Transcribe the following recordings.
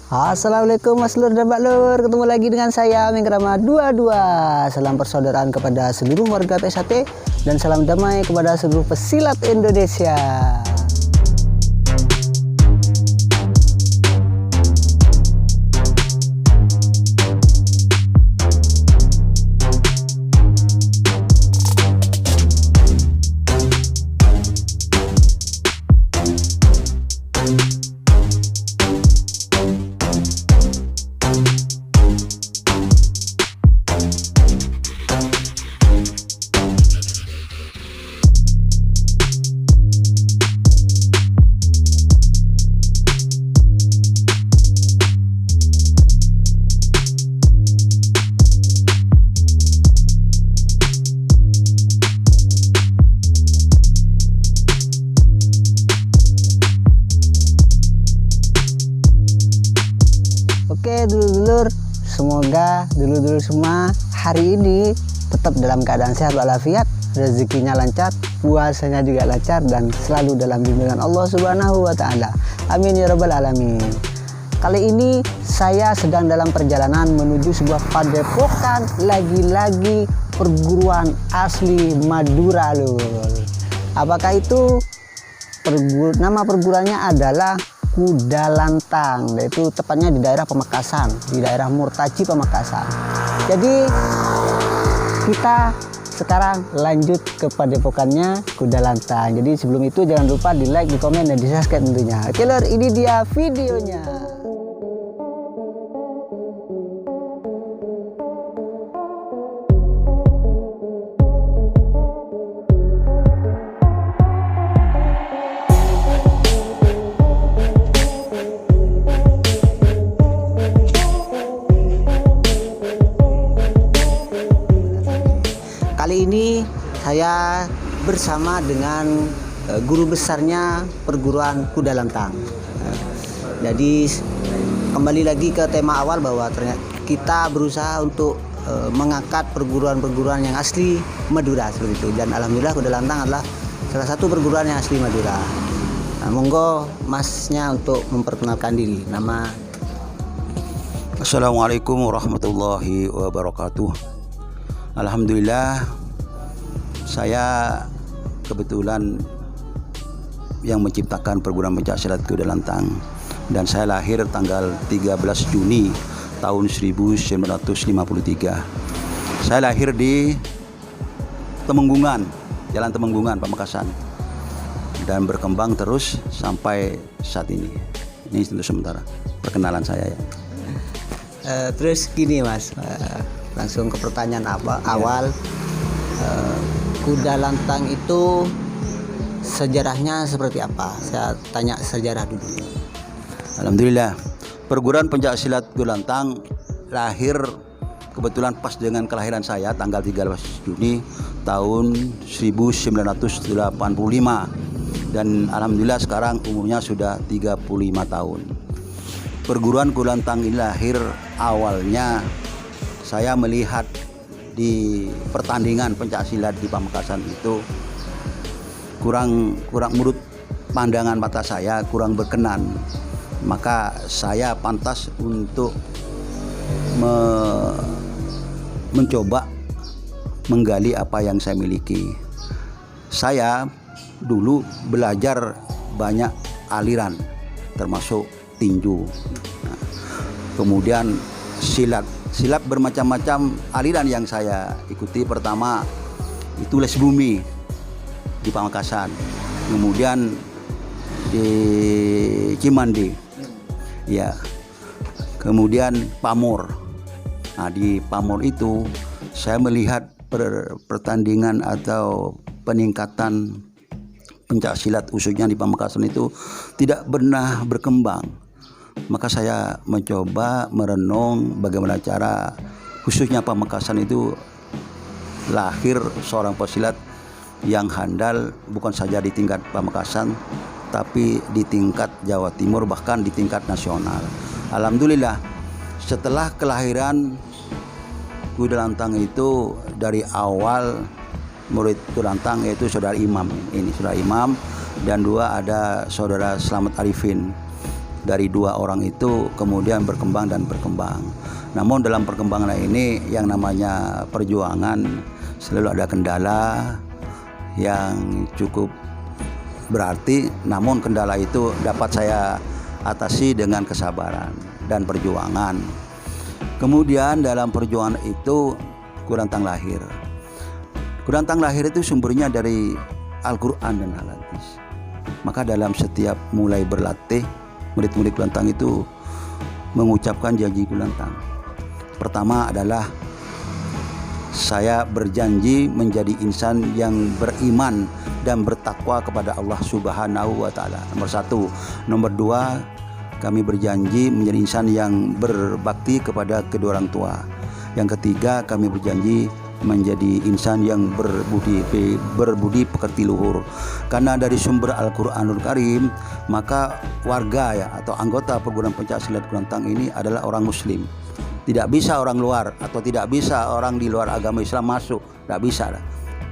Assalamualaikum Mas Lur dan Mbak Lur, ketemu lagi dengan saya Mingkrama 22. Salam persaudaraan kepada seluruh warga PSAT dan salam damai kepada seluruh pesilat Indonesia. Oke dulur-dulur, semoga dulur-dulur semua hari ini tetap dalam keadaan sehat walafiat, rezekinya lancar, puasanya juga lancar dan selalu dalam bimbingan Allah Subhanahu wa taala. Amin ya rabbal alamin. Kali ini saya sedang dalam perjalanan menuju sebuah padepokan, lagi-lagi perguruan asli Madura lur. Apakah itu? Nama perguruannya adalah Kuda Lantang, yaitu tepatnya di daerah Pamekasan, di daerah Murtaji Pamekasan. Jadi kita sekarang lanjut ke padepokannya Kuda Lantang. Jadi sebelum itu jangan lupa di like, di komen, dan di subscribe tentunya. Oke lur, ini dia videonya. Kali ini saya bersama dengan guru besarnya perguruan Kuda Lantang. Jadi kembali lagi ke tema awal bahwa ternyata kita berusaha untuk mengangkat perguruan-perguruan yang asli Madura seperti itu. Dan alhamdulillah Kuda Lantang adalah salah satu perguruan yang asli Madura. Nah, monggo masnya untuk memperkenalkan diri. Nama. Assalamualaikum warahmatullahi wabarakatuh. Alhamdulillah, saya kebetulan yang menciptakan perguruan pencaksilat Kuda Lantang, dan saya lahir tanggal 13 Juni tahun 1953. Saya lahir di Temenggungan, Jalan Temenggungan, Pamekasan, dan berkembang terus sampai saat ini. Ini untuk sementara perkenalan saya ya. Terus gini Mas, langsung ke pertanyaan awal. Kuda Lantang itu sejarahnya seperti apa? Saya tanya sejarah dulu. Alhamdulillah, perguruan pencaksilat Kuda Lantang lahir kebetulan pas dengan kelahiran saya tanggal 13 Juni tahun 1985, dan alhamdulillah sekarang umurnya sudah 35 tahun. Perguruan Kuda Lantang ini lahir awalnya saya melihat di pertandingan pencaksilat di Pamekasan itu kurang menurut pandangan mata saya kurang berkenan, maka saya pantas untuk mencoba menggali apa yang saya miliki. Saya dulu belajar banyak aliran termasuk tinju, kemudian silat bermacam-macam aliran yang saya ikuti. Pertama itu les bumi di Pamekasan, kemudian di Cimandi ya, kemudian Pamor. Nah, di Pamor itu saya melihat pertandingan atau peningkatan pencaksilat khususnya di Pamekasan itu tidak pernah berkembang. Maka saya mencoba merenung bagaimana cara khususnya Pamekasan itu lahir seorang pesilat yang handal bukan saja di tingkat Pamekasan tapi di tingkat Jawa Timur, bahkan di tingkat nasional. Alhamdulillah, setelah kelahiran Kuda Lantang itu dari awal murid Kuda Lantang yaitu saudara Imam, dan dua ada saudara Slamet Arifin. dari 2 orang itu kemudian berkembang dan berkembang. Namun dalam perkembangan ini yang namanya perjuangan selalu ada kendala yang cukup berarti, namun kendala itu dapat saya atasi dengan kesabaran dan perjuangan. Kemudian dalam perjuangan itu Kurantang lahir. Kurantang lahir itu sumbernya dari Al-Quran dan Al-Hadis. Maka dalam setiap mulai berlatih, murid-murid Kurantang itu mengucapkan janji Kurantang. Pertama adalah saya berjanji menjadi insan yang beriman dan bertakwa kepada Allah Subhanahu wa Ta'ala. Nomor 1. Nomor 2, kami berjanji menjadi insan yang berbakti kepada kedua orang tua. Yang ketiga, kami berjanji menjadi insan yang berbudi pekerti luhur. Karena dari sumber Al-Qur'anul Karim, maka warga ya atau anggota perguruan pencaksilat Kurantang ini adalah orang muslim. Tidak bisa orang luar atau tidak bisa orang di luar agama Islam masuk, tidak bisa.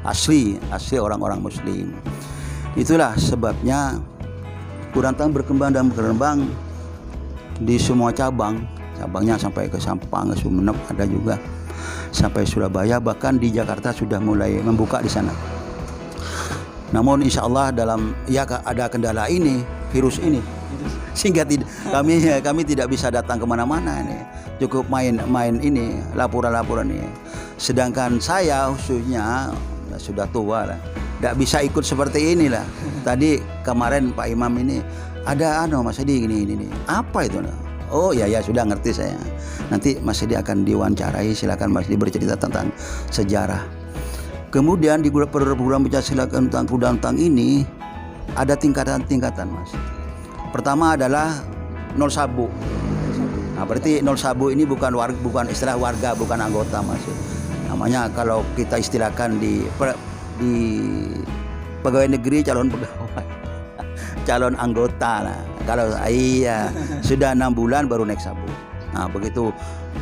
Asli orang-orang muslim. Itulah sebabnya Kurantang berkembang dan berkembang di semua cabang. Cabangnya sampai ke Sampang, ke Sumeneb ada juga, sampai Surabaya, bahkan di Jakarta sudah mulai membuka di sana. Namun insya Allah dalam ada kendala ini, virus ini, sehingga kami tidak bisa datang kemana-mana ini. Cukup main ini laporan ini. Sedangkan saya khususnya sudah tua lah, tidak bisa ikut seperti inilah. Tadi kemarin Pak Imam ini ada Mas Edi ini apa itu? Oh ya sudah ngerti saya. Nanti Mas Edi akan diwawancarai, silakan Mas Edi bercerita tentang sejarah. Kemudian di program pencaksilat tentang Kurantang ini ada tingkatan-tingkatan, Mas. Pertama adalah 0 sabu. Nah, berarti 0 sabu ini bukan istilah warga, bukan anggota, Mas. Namanya kalau kita istilahkan di pegawai negeri, calon pegawai, calon anggota lah. Kalau sudah 6 bulan baru naik sabu. Nah, begitu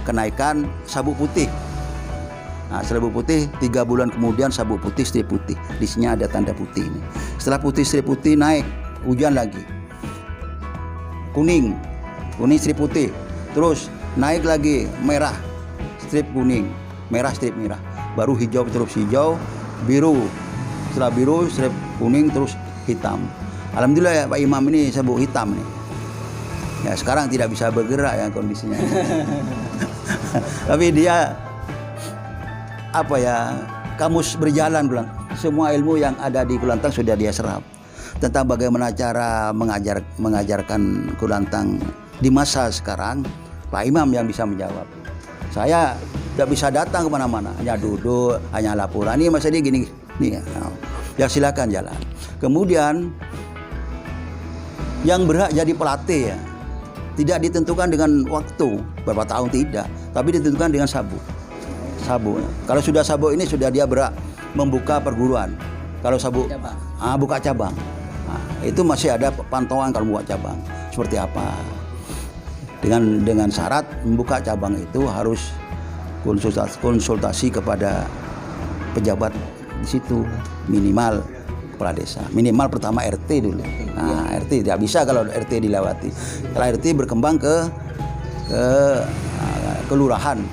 kenaikan sabu putih. Nah, sabu putih 3 bulan kemudian sabu putih strip putih. Di sini ada tanda putih ini. Setelah putih strip putih naik, hujan lagi. Kuning strip putih. Terus naik lagi merah strip kuning, merah strip merah. Baru hijau terus hijau, biru. Setelah biru strip kuning terus hitam. Alhamdulillah ya Pak Imam ini sabuk hitam nih. Ya sekarang tidak bisa bergerak ya kondisinya. Tapi dia kamus berjalan bilang. Semua ilmu yang ada di Kurantang sudah dia serap. Tentang bagaimana cara mengajarkan Kurantang di masa sekarang, Pak Imam yang bisa menjawab. Saya tidak bisa datang kemana-mana, hanya duduk, hanya laporan. Ini Mas Edi gini, nih ya silakan jalan. Kemudian yang berhak jadi pelatih ya, tidak ditentukan dengan waktu berapa tahun tidak, tapi ditentukan dengan sabu. Kalau sudah sabu ini sudah dia berhak membuka perguruan. Kalau sabu buka cabang. Nah, itu masih ada pantauan kalau buka cabang seperti apa. Dengan syarat membuka cabang itu harus konsultasi kepada pejabat di situ, minimal kepala desa, minimal pertama RT dulu. Nah, RT tidak bisa kalau RT dilewati. Kalau RT berkembang ke kelurahan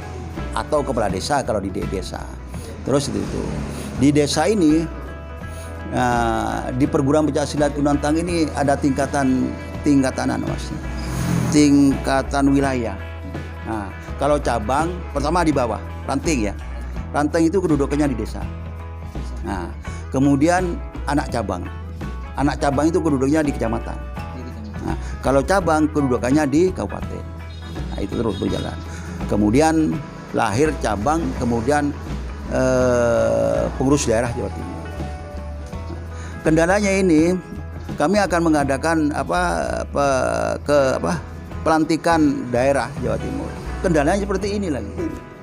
atau kepala desa kalau di desa. Terus itu di desa ini di perguruan pencaksilat Kurantang ini ada tingkatan Mas. Tingkatan wilayah. Nah, kalau cabang pertama di bawah, ranting ya. Ranting itu kedudukannya di desa. Nah, kemudian anak cabang. Anak cabang itu kedudukannya di kecamatan. Nah, kalau cabang kedudukannya di kabupaten. Nah, itu terus berjalan. Kemudian lahir cabang, kemudian pengurus daerah Jawa Timur. Kendalanya ini kami akan mengadakan pelantikan daerah Jawa Timur. Kendalanya seperti ini lagi.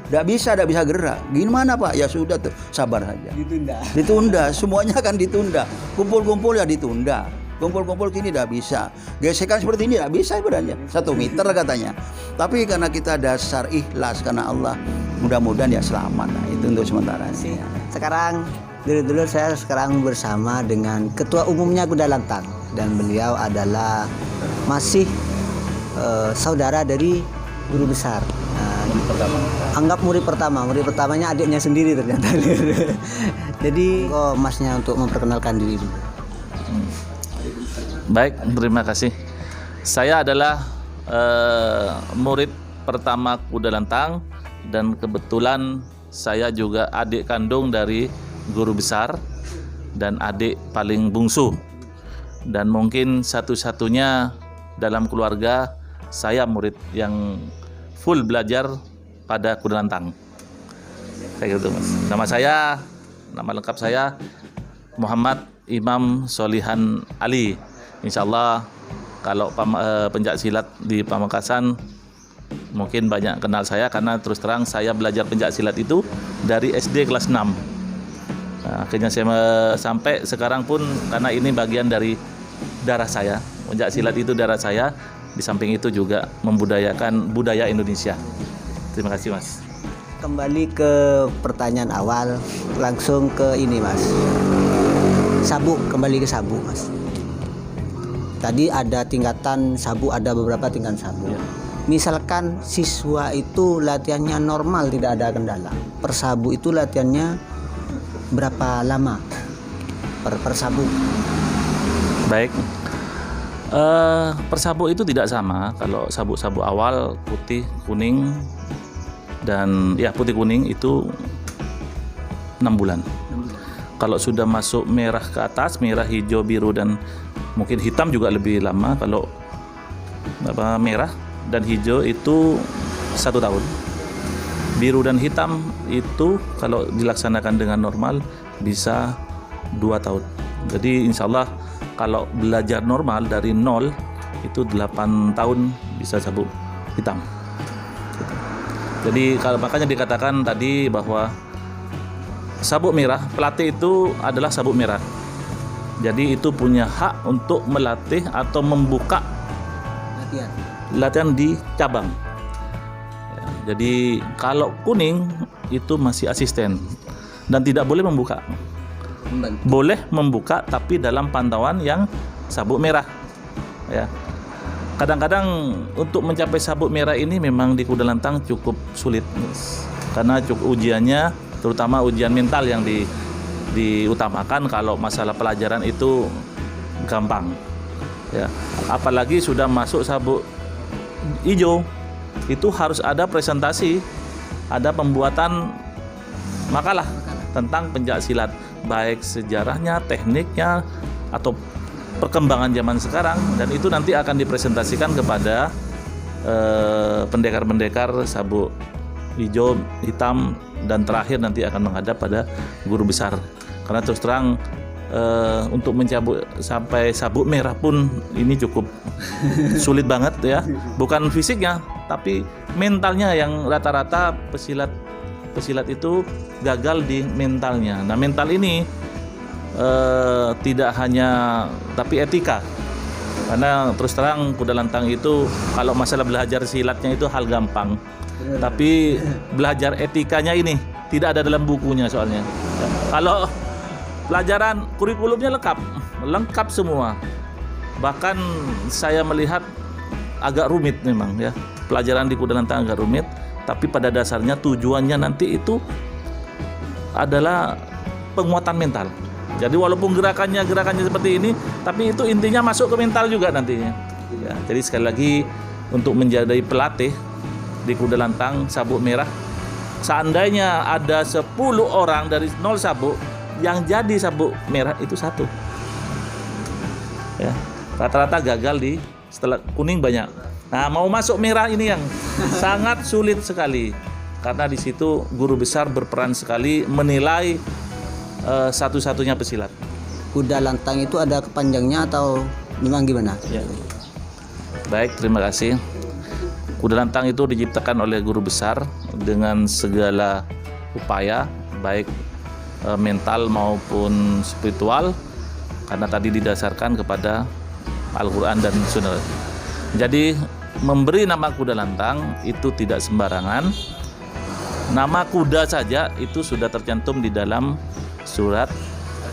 Tidak bisa gerak. Gimana Pak? Ya sudah tuh, sabar saja. Ditunda. Semuanya akan ditunda. Kumpul-kumpul ya ditunda. Kumpul-kumpul kini tidak bisa. Gesekan seperti ini tidak bisa sebenarnya. 1 meter katanya. Tapi karena kita dasar ikhlas karena Allah, mudah-mudahan ya selamat. Nah, itu untuk sementara. Sekarang dulu saya sekarang bersama dengan ketua umumnya Kurantang dan beliau adalah masih saudara dari guru besar. Anggap murid pertamanya adiknya sendiri ternyata. Jadi masnya untuk memperkenalkan diri dulu. Baik, terima kasih. Saya adalah murid pertama Kuda Lantang, dan kebetulan saya juga adik kandung dari guru besar dan adik paling bungsu, dan mungkin satu-satunya dalam keluarga saya murid yang full belajar pada Kuda Lantang. Kayak gitu, Mas. Nama lengkap saya Muhammad Imam Solihan Ali. Insya Allah kalau pencak silat di Pamekasan mungkin banyak kenal saya, karena terus terang saya belajar pencak silat itu dari SD kelas 6. Nah, akhirnya saya sampai sekarang pun, karena ini bagian dari darah saya, pencak silat itu darah saya. Di samping itu juga membudayakan budaya Indonesia. Terima kasih, Mas. Kembali ke pertanyaan awal, langsung ke ini, Mas. Kembali ke sabu, Mas. Tadi ada tingkatan sabu, ada beberapa tingkatan sabu. Ya. Misalkan siswa itu latihannya normal, tidak ada kendala. Per sabu itu latihannya berapa lama per sabu? Baik. Per sabu itu tidak sama. Kalau sabu-sabu awal putih, kuning, dan ya putih kuning itu 6 bulan. Kalau sudah masuk merah ke atas, merah, hijau, biru, dan mungkin hitam juga lebih lama. Kalau merah dan hijau itu 1 tahun. Biru dan hitam itu kalau dilaksanakan dengan normal bisa 2 tahun. Jadi insya Allah kalau belajar normal dari 0 itu 8 tahun bisa sabu hitam. Jadi makanya dikatakan tadi bahwa sabuk merah, pelatih itu adalah sabuk merah. Jadi itu punya hak untuk melatih atau membuka latihan di cabang. Ya, jadi kalau kuning itu masih asisten dan tidak boleh membuka. Boleh membuka tapi dalam pantauan yang sabuk merah. Ya. Kadang-kadang untuk mencapai sabuk merah ini memang di Kuda Lantang cukup sulit, karena ujiannya, terutama ujian mental yang diutamakan. Kalau masalah pelajaran itu gampang, ya. Apalagi sudah masuk sabuk hijau, itu harus ada presentasi, ada pembuatan makalah tentang pencak silat, baik sejarahnya, tekniknya, atau perkembangan zaman sekarang, dan itu nanti akan dipresentasikan kepada pendekar-pendekar sabuk hijau, hitam, dan terakhir nanti akan menghadap pada guru besar. Karena terus terang untuk mencabut sampai sabuk merah pun ini cukup sulit banget, ya. Bukan fisiknya, tapi mentalnya yang rata-rata pesilat itu gagal di mentalnya. Nah, mental ini tidak hanya tapi etika, karena terus terang Kuda Lantang itu kalau masalah belajar silatnya itu hal gampang, tapi belajar etikanya ini tidak ada dalam bukunya soalnya. Kalau pelajaran kurikulumnya lengkap semua, bahkan saya melihat agak rumit memang, ya. Pelajaran di Kuda Lantang agak rumit, tapi pada dasarnya tujuannya nanti itu adalah penguatan mental. Jadi walaupun gerakannya seperti ini, tapi itu intinya masuk ke mental juga nantinya. Ya, jadi sekali lagi untuk menjadi pelatih di Kuda Lantang sabuk merah, seandainya ada 10 orang dari 0 sabuk yang jadi sabuk merah itu 1. Ya, rata-rata gagal setelah kuning banyak. Nah, mau masuk merah ini yang sangat sulit sekali, karena di situ guru besar berperan sekali menilai satu-satunya pesilat. Kuda Lantang itu ada kepanjangnya atau memang gimana? Ya. Baik, terima kasih. Kuda Lantang itu diciptakan oleh guru besar dengan segala upaya, baik mental maupun spiritual, karena tadi didasarkan kepada Al-Quran dan Sunnah. Jadi memberi nama Kuda Lantang itu tidak sembarangan. Nama kuda saja itu sudah tercantum di dalam surat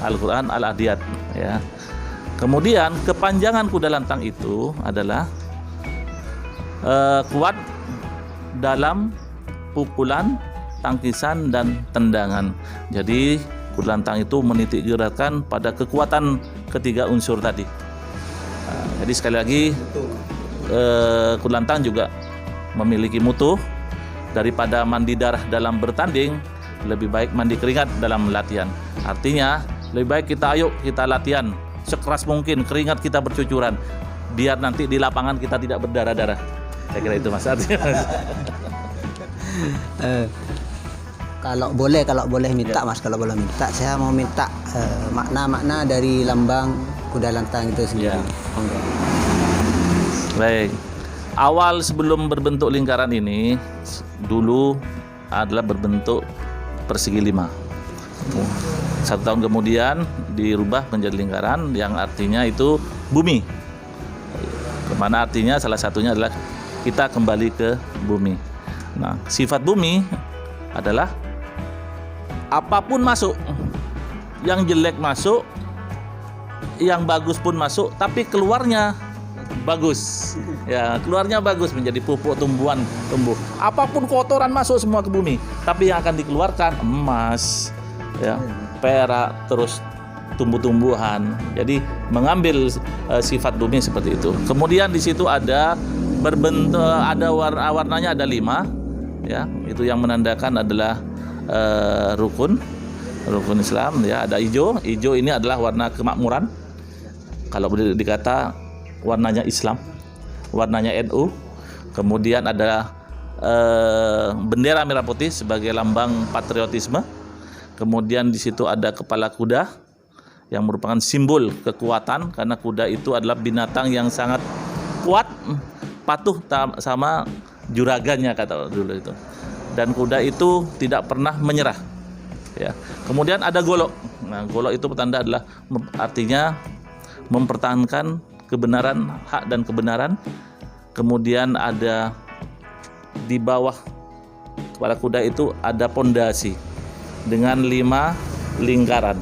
Al-Quran Al-Adiyat, ya. Kemudian kepanjangan Kuda Lantang itu adalah kuat dalam pukulan, tangkisan dan tendangan. Jadi Kudalantang itu menitik beratkan pada kekuatan ketiga unsur tadi. Jadi sekali lagi Kudalantang juga memiliki mutu daripada mandi darah dalam bertanding, lebih baik mandi keringat dalam latihan. Artinya lebih baik kita latihan sekeras mungkin, keringat kita bercucuran, biar nanti di lapangan kita tidak berdarah-darah. Saya kira itu Mas artinya. Kalau boleh minta Mas, kalau boleh minta, saya mau minta makna-makna dari lambang Kudalantang itu sendiri. Ya. Baik. Awal sebelum berbentuk lingkaran ini dulu adalah berbentuk persegi 5. 1 tahun kemudian dirubah menjadi lingkaran yang artinya itu bumi. Kemana artinya salah satunya adalah kita kembali ke bumi. Nah, sifat bumi adalah apapun masuk, yang jelek masuk, yang bagus pun masuk, tapi keluarnya bagus. Ya, keluarnya bagus, menjadi pupuk tumbuh. Apapun kotoran masuk semua ke bumi, tapi yang akan dikeluarkan emas, ya, perak, terus tumbuh-tumbuhan. Jadi mengambil sifat bumi seperti itu. Kemudian di situ ada berbentuk, ada warnanya ada 5, ya, itu yang menandakan adalah rukun Islam, ya. Ada hijau ini adalah warna kemakmuran. Kalau boleh dikata warnanya Islam, warnanya NU. Kemudian ada bendera merah putih sebagai lambang patriotisme. Kemudian di situ ada kepala kuda yang merupakan simbol kekuatan, karena kuda itu adalah binatang yang sangat kuat, patuh sama juragannya kata dulu itu. Dan kuda itu tidak pernah menyerah. Ya. Kemudian ada golok. Nah, golok itu petanda adalah artinya mempertahankan kebenaran, hak dan kebenaran. Kemudian ada di bawah kepala kuda itu ada pondasi dengan 5 lingkaran.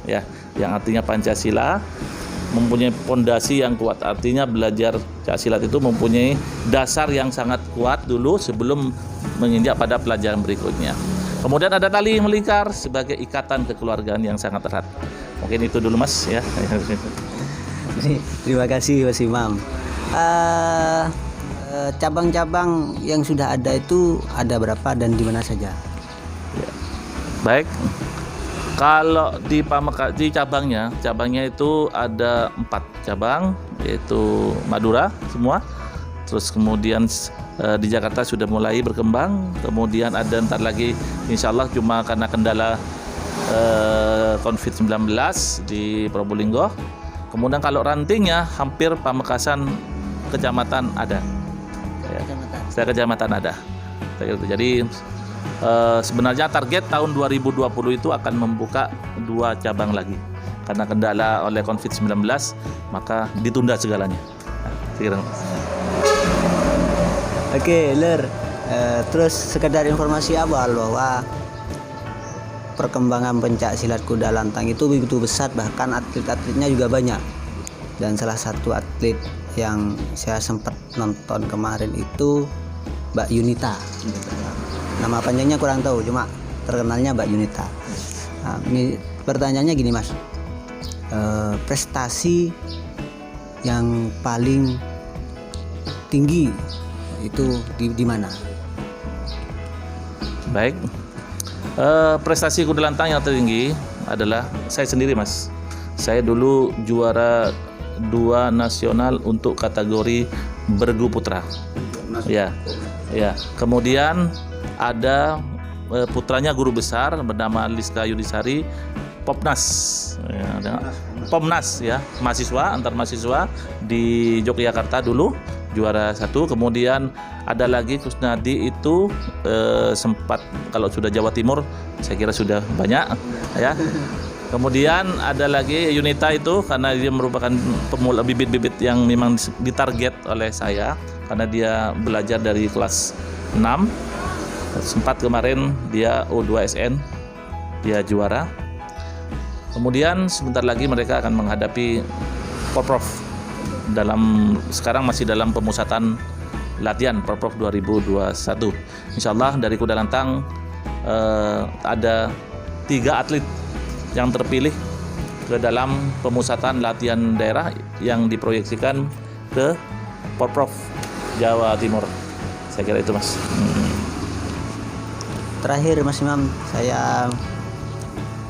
Ya, yang artinya Pancasila, mempunyai pondasi yang kuat. Artinya belajar Pancasila itu mempunyai dasar yang sangat kuat dulu sebelum menginjak pada pelajaran berikutnya. Kemudian ada tali melingkar sebagai ikatan kekeluargaan yang sangat erat. Mungkin itu dulu Mas, ya. Terima kasih Mas Imam. Cabang-cabang yang sudah ada itu ada berapa dan di mana saja? Ya. Baik. Kalau di Pamekasan, di cabangnya itu ada 4 cabang, yaitu Madura semua. Terus kemudian di Jakarta sudah mulai berkembang. Kemudian ada ntar lagi, insya Allah cuma karena kendala COVID-19 di Probolinggo. Kemudian kalau rantingnya hampir Pamekasan kecamatan ada. Ya, saya kecamatan ada. Jadi sebenarnya target tahun 2020 itu akan membuka 2 cabang lagi. Karena kendala oleh COVID-19 maka ditunda segalanya. Nah, Oke, Ler. Terus sekedar informasi awal bahwa perkembangan pencak silat Kudalantang itu begitu besar, bahkan atlet-atletnya juga banyak. Dan salah satu atlet yang saya sempat nonton kemarin itu Mbak Yunita. Nama panjangnya kurang tahu, cuma terkenalnya Mbak Yunita. Nah, pertanyaannya gini Mas, prestasi yang paling tinggi itu di mana? Baik, prestasi Kudalantang yang tertinggi adalah saya sendiri Mas. Saya dulu juara 2 nasional untuk kategori bergu putra. Ya. Kemudian ada putranya guru besar bernama Liska Yudisari, Popnas, ya, ada Pomnas ya, mahasiswa antar mahasiswa di Yogyakarta dulu juara 1. Kemudian ada lagi Kusnadi itu sempat, kalau sudah Jawa Timur saya kira sudah banyak ya. Kemudian ada lagi Yunita itu karena dia merupakan pemula bibit-bibit yang memang ditarget oleh saya karena dia belajar dari kelas 6. Sempat kemarin dia U2SN, dia juara. Kemudian sebentar lagi mereka akan menghadapi Porprov, sekarang masih dalam pemusatan latihan Porprov 2021. Insyaallah dari Kuda Lantang ada 3 atlet yang terpilih ke dalam pemusatan latihan daerah yang diproyeksikan ke Porprov Jawa Timur. Saya kira itu, Mas. Terakhir Mas Imam, saya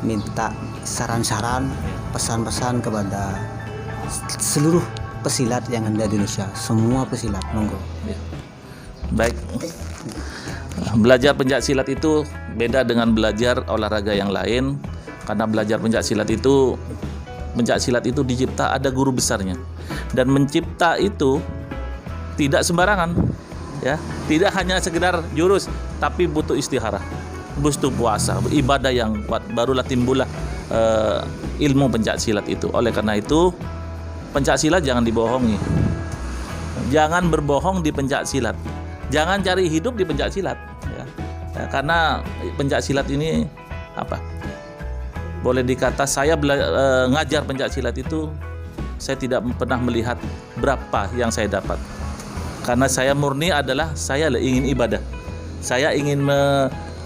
minta saran-saran, pesan-pesan kepada seluruh pesilat yang ada di Indonesia, semua pesilat, monggo. Ya. Baik. Belajar pencak silat itu beda dengan belajar olahraga yang lain, karena belajar pencak silat itu dicipta ada guru besarnya, dan mencipta itu tidak sembarangan, ya, tidak hanya sekedar jurus, tapi butuh istikharah, butuh puasa, ibadah yang kuat, barulah timbullah ilmu pencak silat itu. Oleh karena itu, pencak silat jangan dibohongi, jangan berbohong di pencak silat, jangan cari hidup di pencak silat, ya. Karena pencak silat ini boleh dikata saya ngajar pencak silat itu, saya tidak pernah melihat berapa yang saya dapat, karena saya murni adalah saya ingin ibadah, saya ingin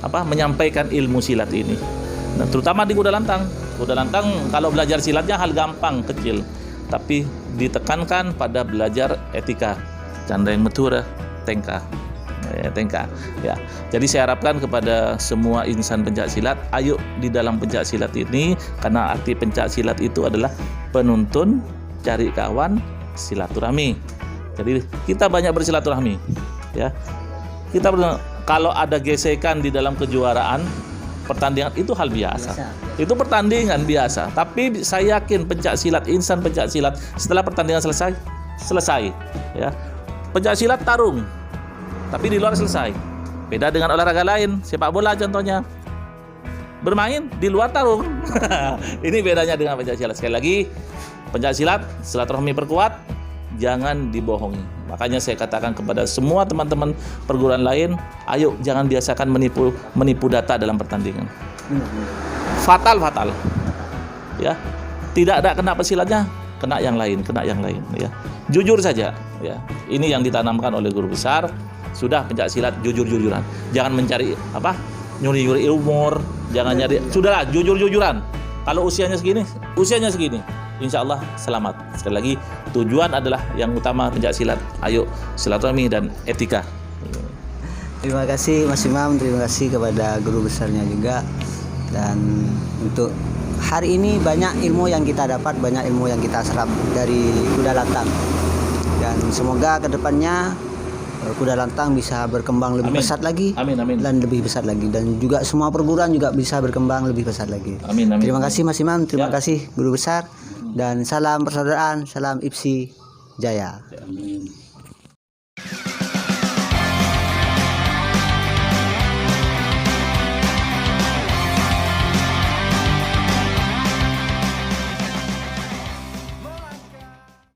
menyampaikan ilmu silat ini. Nah, terutama di Kuda Lantang. Kuda Lantang kalau belajar silatnya hal gampang, kecil, tapi ditekankan pada belajar etika, candreng metura, tengka. Ya. Jadi saya harapkan kepada semua insan pencak silat, ayo di dalam pencak silat ini, karena arti pencak silat itu adalah penuntun, cari kawan, silaturahmi. Jadi kita banyak bersilaturahmi, ya. Kalau ada gesekan di dalam kejuaraan, pertandingan itu hal biasa. Itu pertandingan biasa. Tapi saya yakin insan pencak silat setelah pertandingan selesai, ya. Pencak silat tarung, tapi di luar selesai. Beda dengan olahraga lain, sepak bola contohnya, bermain di luar tarung. Ini bedanya dengan pencak silat. Sekali lagi, pencak silat silaturahmi perkuat, jangan dibohongi. Makanya saya katakan kepada semua teman-teman perguruan lain, ayo jangan biasakan menipu data dalam pertandingan. Fatal, ya. Tidak ada kena pesilatnya, kena yang lain, ya. Jujur saja, ya. Ini yang ditanamkan oleh guru besar. Sudah pencak silat jujur-jujuran. Jangan mencari nyuri-nyuri umur, jangan nyari. Sudahlah, jujur-jujuran. Kalau usianya segini, insya Allah selamat. Sekali lagi, tujuan adalah yang utama pencak silat. Ayo silaturahmi dan etika. Terima kasih Mas Imam, terima kasih kepada guru besarnya juga. Dan untuk hari ini banyak ilmu yang kita dapat, banyak ilmu yang kita serap dari Kuda Lantang. Dan semoga kedepannya Kuda Lantang bisa berkembang lebih pesat lagi. Amin. Dan lebih besar lagi, dan juga semua perguruan juga bisa berkembang lebih pesat lagi. Amin. Terima kasih Mas Imam, terima kasih guru besar, dan salam persaudaraan, salam IPSI Jaya.